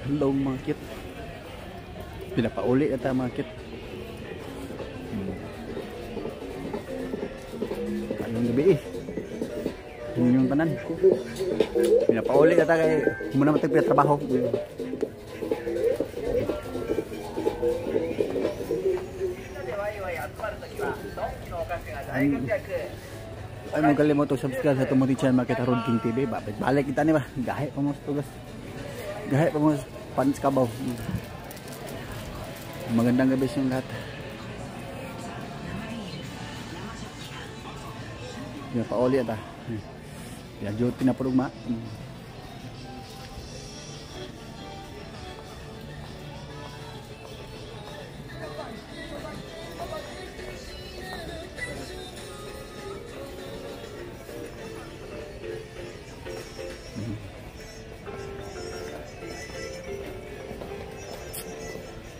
Hello mga kit. Pinapauli ata mga kit. Anong gabi eh. Yung tanan. Pinapauli ata kay muna matag trabaho. Ay mo kalimutan subscribe sa Tumoti Channel Market Road King TV. Balik kita nih bah. Gahe pa mo tugas. Gahe pa mo panis kabaw. Magandang gabi sa lahat. Ya pauli ata. Ya jud pinapurugma.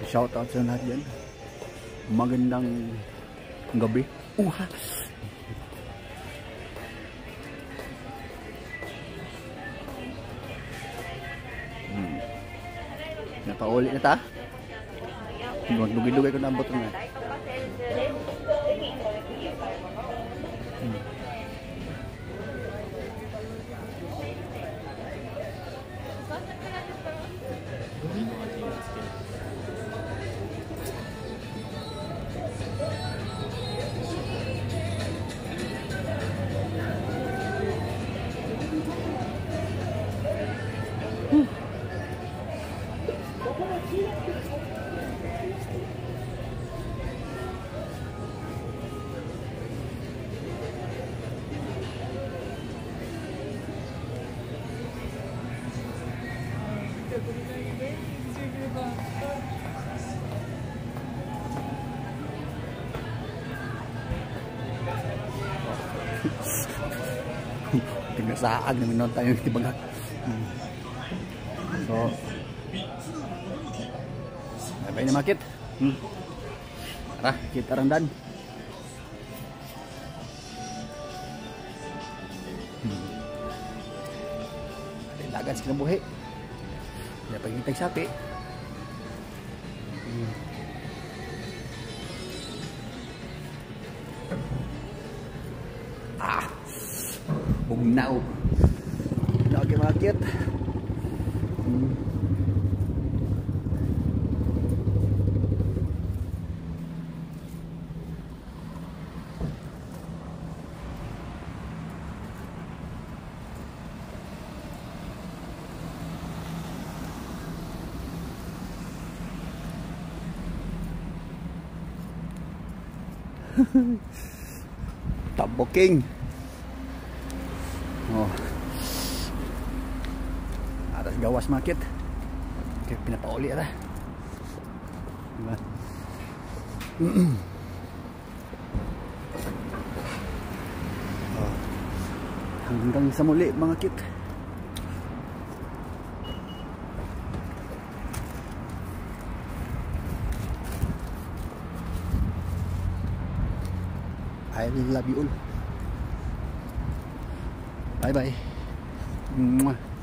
Shout out sa lahat dyan. Magandang gabi. Napauli na ta. Magdugay-dugay ko na ang button na. Tingnan saag na minon tayo tibagak. So bye na market. Tara, kita randan. Ada dagan sila buhi. Ya pagintay sapi. Bugnaw. Lagi market. Taboking. Oh. Atas gawas market. Okay, pinapauli ata. Diba? Oh. Hanggang sa muli mga kit. I love you all. Bye bye. Mwah.